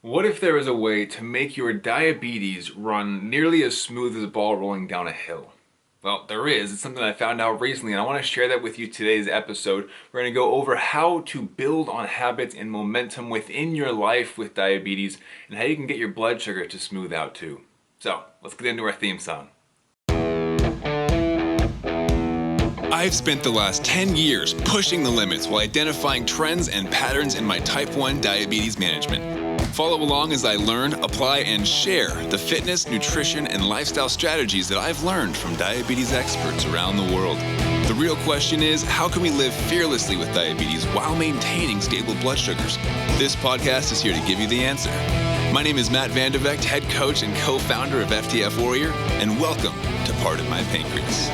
What if there was a way to make your diabetes run nearly as smooth as a ball rolling down a hill? Well, there is. It's something I found out recently, and I want to share that with you today's episode. We're going to go over how to build on habits and momentum within your life with diabetes, and how you can get your blood sugar to smooth out too. So, let's get into our theme song. I've spent the last 10 years pushing the limits while identifying trends and patterns in my type 1 diabetes management. Follow along as I learn, apply, and share the fitness, nutrition, and lifestyle strategies that I've learned from diabetes experts around the world. The real question is, how can we live fearlessly with diabetes while maintaining stable blood sugars? This podcast is here to give you the answer. My name is Matt Vandervecht, head coach and co-founder of FTF Warrior, and welcome to Pardon My Pancreas.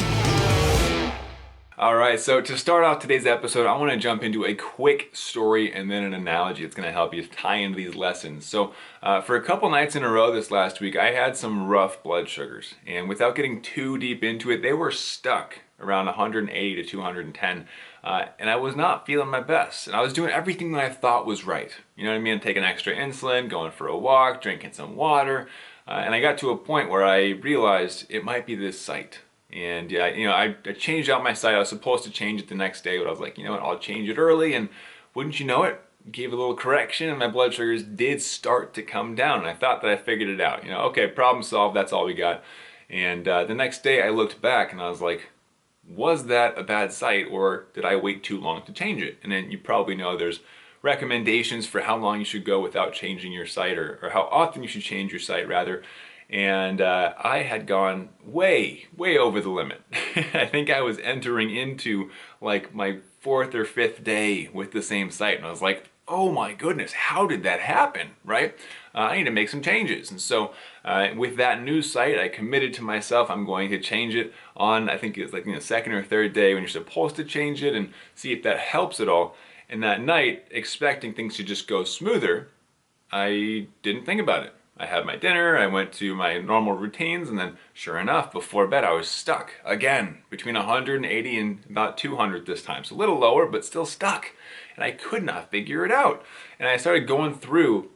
Alright, so to start off today's episode, I want to jump into a quick story and then an analogy that's going to help you tie into these lessons. So for a couple nights in a row this last week, I had some rough blood sugars. And without getting too deep into it, they were stuck around 180 to 210. And I was not feeling my best. And I was doing everything that I thought was right. You know what I mean? Taking extra insulin, going for a walk, drinking some water. And I got to a point where I realized it might be this site. And yeah, I changed out my site. I was supposed to change it the next day, but I was like, you know what, I'll change it early. And wouldn't you know it, gave a little correction and my blood sugars did start to come down. And I thought that I figured it out. Okay, problem solved, that's all we got. And the next day I looked back and I was like, was that a bad site or did I wait too long to change it? And then you probably know there's recommendations for how long you should go without changing your site or how often you should change your site rather. And I had gone way over the limit. I think I was entering into like my 4th or 5th day with the same site, and I was like, oh my goodness, how did that happen, right? I need to make some changes. And so with that new site, I committed to myself, I'm going to change it on, I think it's like the 2nd or 3rd day when you're supposed to change it and see if that helps at all. And that night, expecting things to just go smoother, I didn't think about it. I had my dinner, I went to my normal routines, and then sure enough, before bed I was stuck again between 180 and about 200 this time. So a little lower, but still stuck. And I could not figure it out. And I started going through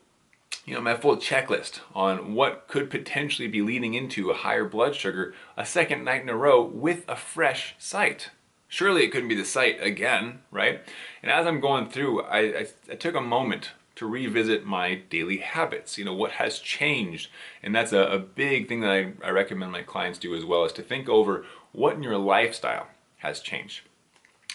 my full checklist on what could potentially be leading into a higher blood sugar a second night in a row with a fresh site. Surely it couldn't be the site again, right? And as I'm going through, I took a moment to revisit my daily habits, what has changed. And that's a big thing that I recommend my clients do as well, is to think over what in your lifestyle has changed.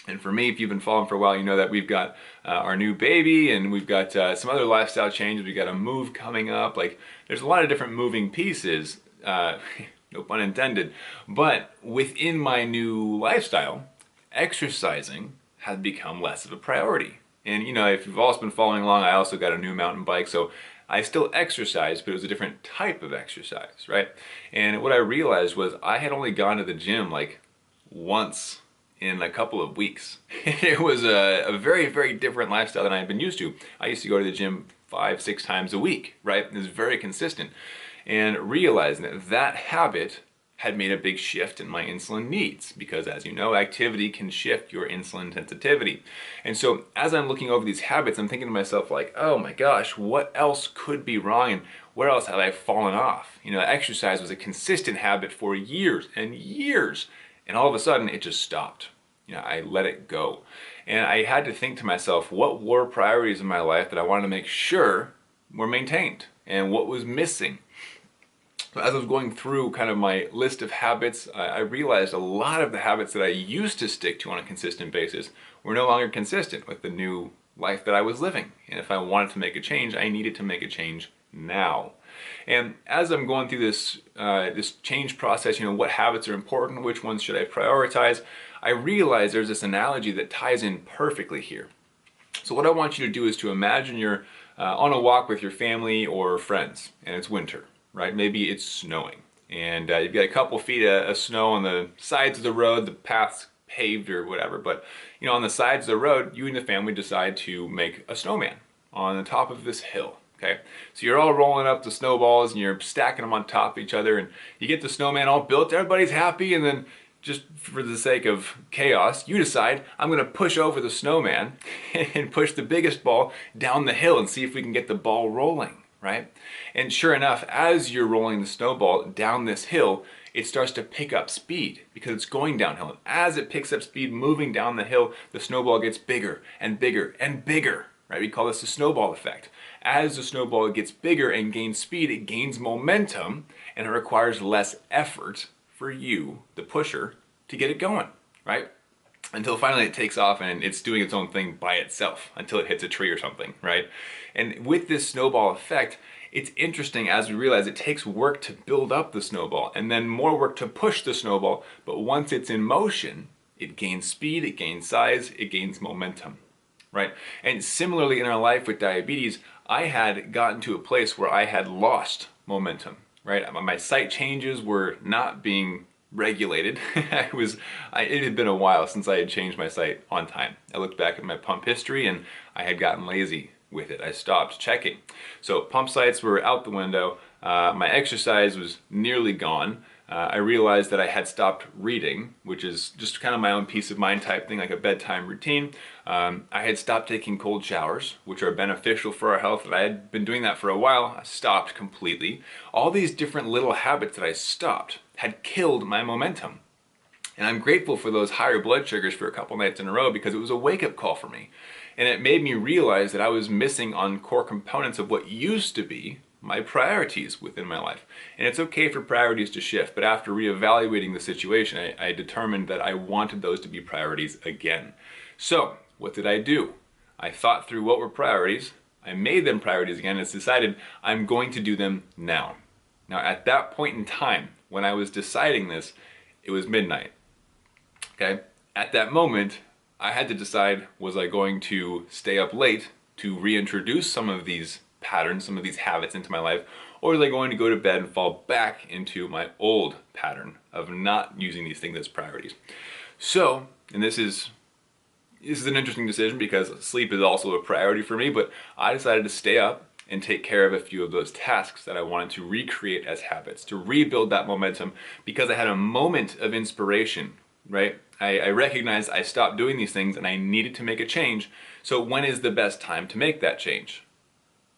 And for me, if you've been following for a while, you know that we've got our new baby and we've got some other lifestyle changes. We've got a move coming up. Like, there's a lot of different moving pieces, no pun intended. But within my new lifestyle, exercising has become less of a priority. And if you've also been following along, I also got a new mountain bike, so I still exercise, but it was a different type of exercise, right? And what I realized was I had only gone to the gym like once in a couple of weeks. It was a very different lifestyle than I had been used to. I used to go to the gym 5-6 times a week, right? It was very consistent. And realizing that habit had made a big shift in my insulin needs because, as you know, activity can shift your insulin sensitivity. And so as I'm looking over these habits, I'm thinking to myself like, oh my gosh, what else could be wrong and where else have I fallen off? Exercise was a consistent habit for years and years, and all of a sudden it just stopped. I let it go. And I had to think to myself, what were priorities in my life that I wanted to make sure were maintained and what was missing? So as I was going through kind of my list of habits, I realized a lot of the habits that I used to stick to on a consistent basis were no longer consistent with the new life that I was living. And if I wanted to make a change, I needed to make a change now. And as I'm going through this change process, what habits are important, which ones should I prioritize, I realized there's this analogy that ties in perfectly here. So what I want you to do is to imagine you're on a walk with your family or friends, and it's winter. Right? Maybe it's snowing and you've got a couple feet of snow on the sides of the road, the path's paved or whatever, but on the sides of the road, you and the family decide to make a snowman on the top of this hill. Okay, so you're all rolling up the snowballs and you're stacking them on top of each other, and you get the snowman all built, everybody's happy, and then just for the sake of chaos, you decide, I'm going to push over the snowman and push the biggest ball down the hill and see if we can get the ball rolling. right? And sure enough, as you're rolling the snowball down this hill, it starts to pick up speed because it's going downhill. And as it picks up speed moving down the hill, the snowball gets bigger and bigger and bigger, right? We call this the snowball effect. As the snowball gets bigger and gains speed, it gains momentum, and it requires less effort for you, the pusher, to get it going, right? Until finally it takes off and it's doing its own thing by itself until it hits a tree or something, right? And with this snowball effect, it's interesting as we realize it takes work to build up the snowball and then more work to push the snowball, but once it's in motion, it gains speed, it gains size, it gains momentum, right? And similarly in our life with diabetes, I had gotten to a place where I had lost momentum, right? My sight changes were not being regulated. It had been a while since I had changed my sight on time. I looked back at my pump history and I had gotten lazy with it. I stopped checking. So pump sights were out the window. My exercise was nearly gone. I realized that I had stopped reading, which is just kind of my own peace of mind type thing, like a bedtime routine. I had stopped taking cold showers, which are beneficial for our health. I had been doing that for a while. I stopped completely. All these different little habits that I stopped had killed my momentum. And I'm grateful for those higher blood sugars for a couple nights in a row because it was a wake-up call for me. And it made me realize that I was missing on core components of what used to be my priorities within my life. And it's okay for priorities to shift, but after reevaluating the situation, I determined that I wanted those to be priorities again. So, what did I do? I thought through what were priorities, I made them priorities again, and decided I'm going to do them now. Now, at that point in time, when I was deciding this, it was midnight. Okay? At that moment, I had to decide, was I going to stay up late to reintroduce some of these patterns, some of these habits into my life, or was I going to go to bed and fall back into my old pattern of not using these things as priorities? So, and this is an interesting decision because sleep is also a priority for me, but I decided to stay up and take care of a few of those tasks that I wanted to recreate as habits, to rebuild that momentum because I had a moment of inspiration, right? I recognized I stopped doing these things and I needed to make a change. So when is the best time to make that change?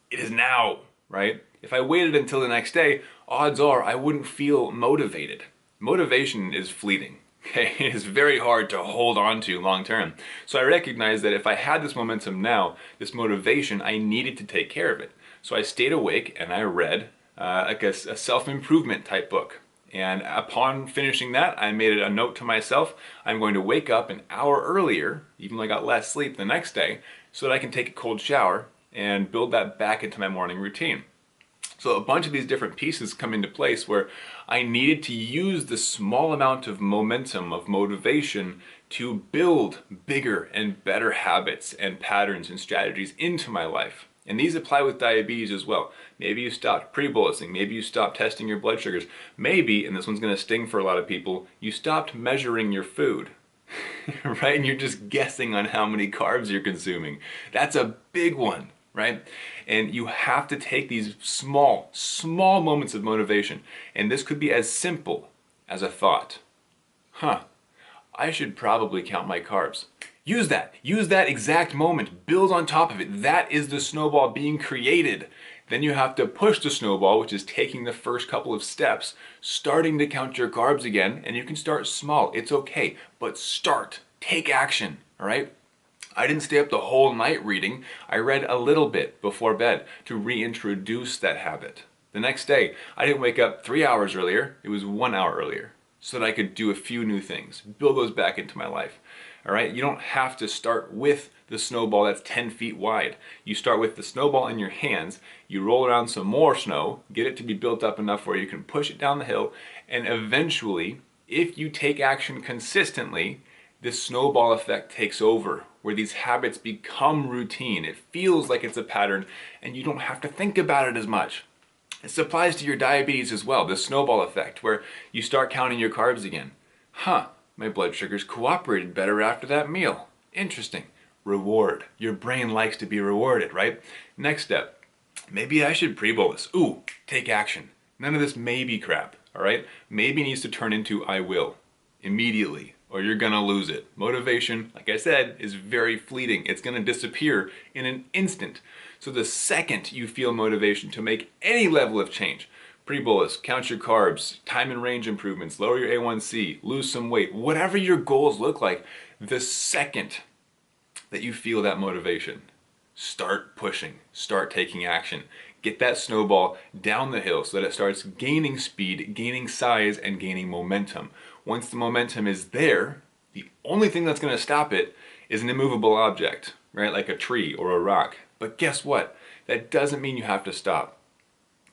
It is now, right? If I waited until the next day, odds are I wouldn't feel motivated. Motivation is fleeting. Okay? It is very hard to hold on to long term. So I recognized that if I had this momentum now, this motivation, I needed to take care of it. So I stayed awake and I read like a self-improvement type book. And upon finishing that, I made a note to myself, I'm going to wake up an hour earlier, even though I got less sleep the next day, so that I can take a cold shower and build that back into my morning routine. So a bunch of these different pieces come into place where I needed to use the small amount of momentum, of motivation, to build bigger and better habits and patterns and strategies into my life. And these apply with diabetes as well. Maybe you stopped pre-bolusing, maybe you stopped testing your blood sugars, maybe, and this one's going to sting for a lot of people, you stopped measuring your food, right? And you're just guessing on how many carbs you're consuming. That's a big one, right? And you have to take these small moments of motivation, and this could be as simple as a thought. I should probably count my carbs. Use that exact moment, build on top of it. That is the snowball being created. Then you have to push the snowball, which is taking the first couple of steps, starting to count your carbs again, and you can start small. It's okay, but start, take action, all right? I didn't stay up the whole night reading. I read a little bit before bed to reintroduce that habit. The next day, I didn't wake up 3 hours earlier, it was 1 hour earlier, so that I could do a few new things, build those back into my life. All right, you don't have to start with the snowball that's 10 feet wide. You start with the snowball in your hands, you roll around some more snow, get it to be built up enough where you can push it down the hill, and eventually, if you take action consistently, this snowball effect takes over, where these habits become routine. It feels like it's a pattern, and you don't have to think about it as much. This applies to your diabetes as well, the snowball effect, where you start counting your carbs again. My blood sugars cooperated better after that meal. Interesting. Reward. Your brain likes to be rewarded, right? Next step. Maybe I should pre-bolus. Ooh, take action. None of this maybe crap, all right? Maybe needs to turn into I will. Immediately, or you're gonna lose it. Motivation, like I said, is very fleeting. It's gonna disappear in an instant. So the second you feel motivation to make any level of change, pre-bolus, count your carbs, time and range improvements, lower your A1C, lose some weight, whatever your goals look like, the second that you feel that motivation, start pushing, start taking action. Get that snowball down the hill so that it starts gaining speed, gaining size, and gaining momentum. Once the momentum is there, the only thing that's going to stop it is an immovable object, right? Like a tree or a rock. But guess what? That doesn't mean you have to stop.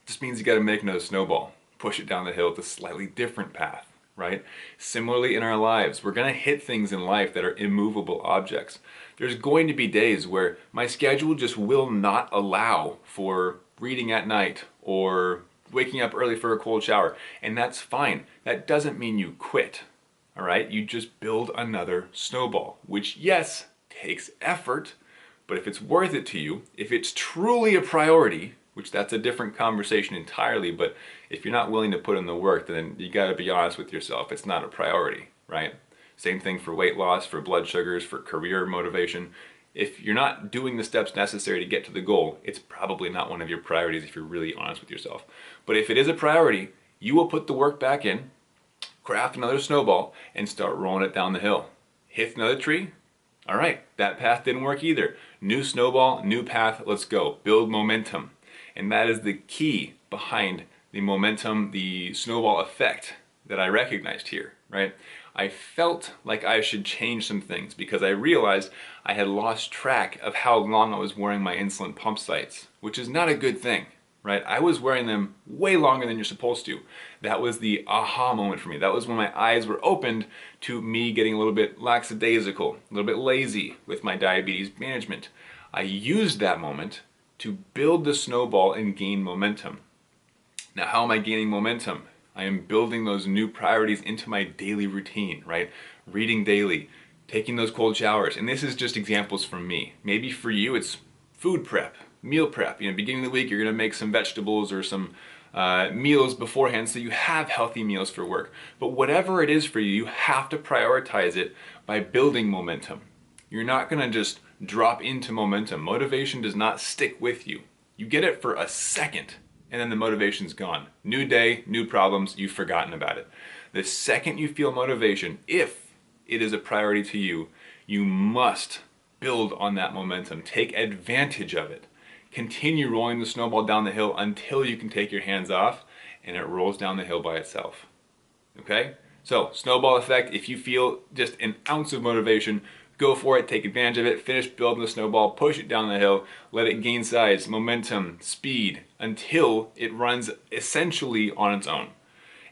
It just means you got to make another snowball, push it down the hill with a slightly different path, right? Similarly in our lives, we're going to hit things in life that are immovable objects. There's going to be days where my schedule just will not allow for reading at night or waking up early for a cold shower, and that's fine. That doesn't mean you quit, all right? You just build another snowball, which yes, takes effort, but if it's worth it to you, if it's truly a priority, which that's a different conversation entirely, but if you're not willing to put in the work, then you gotta be honest with yourself, it's not a priority, right? Same thing for weight loss, for blood sugars, for career motivation. If you're not doing the steps necessary to get to the goal, it's probably not one of your priorities if you're really honest with yourself. But if it is a priority, you will put the work back in, craft another snowball, and start rolling it down the hill. Hit another tree? All right, that path didn't work either. New snowball, new path, let's go. Build momentum. And that is the key behind the momentum, the snowball effect that I recognized here, right? I felt like I should change some things because I realized I had lost track of how long I was wearing my insulin pump sites, which is not a good thing, right? I was wearing them way longer than you're supposed to. That was the aha moment for me. That was when my eyes were opened to me getting a little bit lackadaisical, a little bit lazy with my diabetes management. I used that moment to build the snowball and gain momentum. Now, how am I gaining momentum? I am building those new priorities into my daily routine, right? Reading daily, taking those cold showers. And this is just examples from me. Maybe for you, it's food prep, meal prep. You know, beginning of the week, you're gonna make some vegetables or some meals beforehand so you have healthy meals for work. But whatever it is for you, you have to prioritize it by building momentum. You're not gonna just drop into momentum. Motivation does not stick with you. You get it for a second, and then the motivation's gone. New day, new problems, you've forgotten about it. The second you feel motivation, if it is a priority to you, you must build on that momentum. Take advantage of it. Continue rolling the snowball down the hill until you can take your hands off and it rolls down the hill by itself. Okay? So, snowball effect, if you feel just an ounce of motivation, go for it, take advantage of it, finish building the snowball, push it down the hill, let it gain size, momentum, speed, until it runs essentially on its own.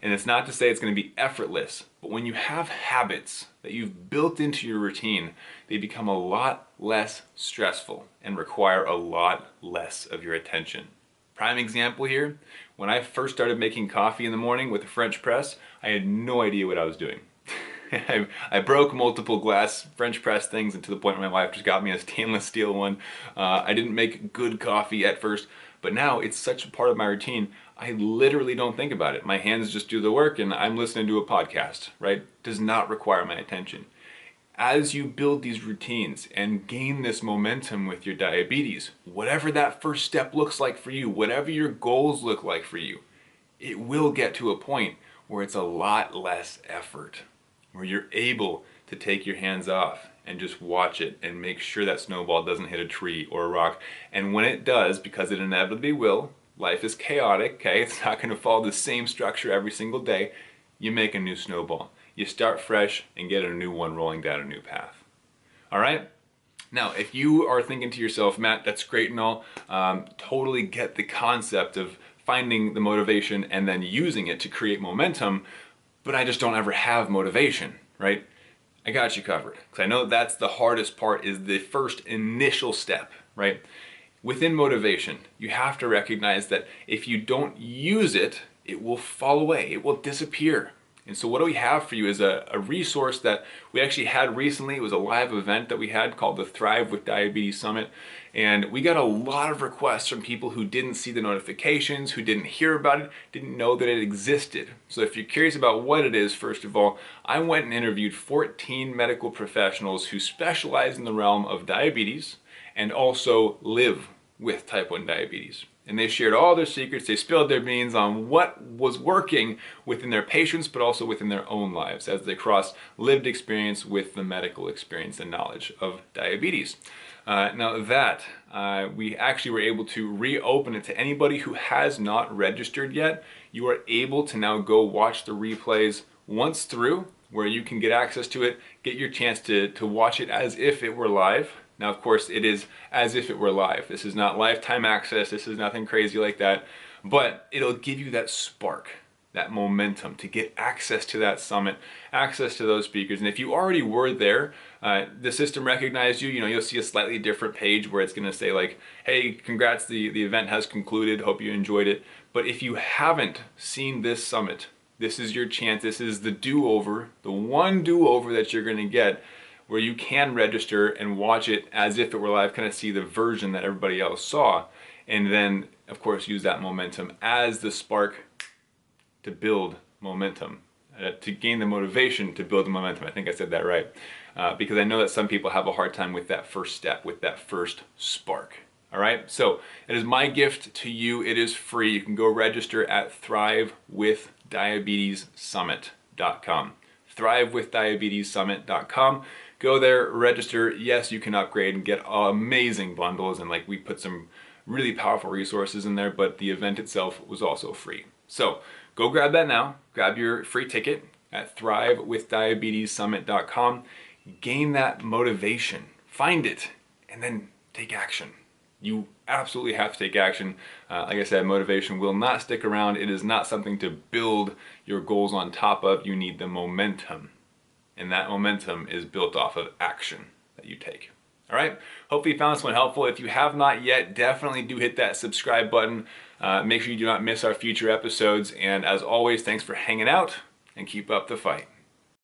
And it's not to say it's going to be effortless, but when you have habits that you've built into your routine, they become a lot less stressful and require a lot less of your attention. Prime example here, when I first started making coffee in the morning with a French press, I had no idea what I was doing. I broke multiple glass French press things, and to the point where my wife just got me a stainless steel one. I didn't make good coffee at first, but now it's such a part of my routine, I literally don't think about it. My hands just do the work and I'm listening to a podcast, right? Does not require my attention. As you build these routines and gain this momentum with your diabetes, whatever that first step looks like for you, whatever your goals look like for you, it will get to a point where it's a lot less effort, where you're able to take your hands off and just watch it and make sure that snowball doesn't hit a tree or a rock. And when it does, because it inevitably will, life is chaotic, okay? It's not gonna follow the same structure every single day. You make a new snowball. You start fresh and get a new one rolling down a new path. All right? Now, if you are thinking to yourself, Matt, that's great and all, totally get the concept of finding the motivation and then using it to create momentum, but I just don't ever have motivation, right? I got you covered. Because I know that's the hardest part, is the first initial step, right? Within motivation, you have to recognize that if you don't use it, it will fall away, it will disappear. And so what do we have for you is a resource that we actually had recently. It was a live event that we had called the Thrive with Diabetes Summit. And we got a lot of requests from people who didn't see the notifications, who didn't hear about it, didn't know that it existed. So if you're curious about what it is, first of all, I went and interviewed 14 medical professionals who specialize in the realm of diabetes and also live with type 1 diabetes. And they shared all their secrets, they spilled their beans on what was working within their patients, but also within their own lives as they crossed lived experience with the medical experience and knowledge of diabetes. We actually were able to reopen it to anybody who has not registered yet. You are able to now go watch the replays once through, where you can get access to it, get your chance to watch it as if it were live. Now, of course, it is as if it were live. This is not lifetime access. This is nothing crazy like that. But it'll give you that spark, that momentum to get access to that summit, access to those speakers. And if you already were there, the system recognized you. You'll see a slightly different page where it's going to say like, hey, congrats, the event has concluded. Hope you enjoyed it. But if you haven't seen this summit, this is your chance. This is the do-over, the one do-over that you're going to get, where you can register and watch it as if it were live, kind of see the version that everybody else saw, and then, of course, use that momentum as the spark to build momentum, to gain the motivation to build the momentum. I think I said that right, because I know that some people have a hard time with that first step, with that first spark. All right, so it is my gift to you. It is free. You can go register at thrivewithdiabetessummit.com. thrivewithdiabetessummit.com. Go there, register. Yes, you can upgrade and get amazing bundles, and we put some really powerful resources in there, but the event itself was also free. So go grab that now. Grab your free ticket at thrivewithdiabetessummit.com. Gain that motivation, find it, and then take action. You absolutely have to take action. Like I said, motivation will not stick around. It is not something to build your goals on top of. You need the momentum. And that momentum is built off of action that you take. All right? Hopefully you found this one helpful. If you have not yet, definitely do hit that subscribe button. Make sure you do not miss our future episodes. And as always, thanks for hanging out and keep up the fight.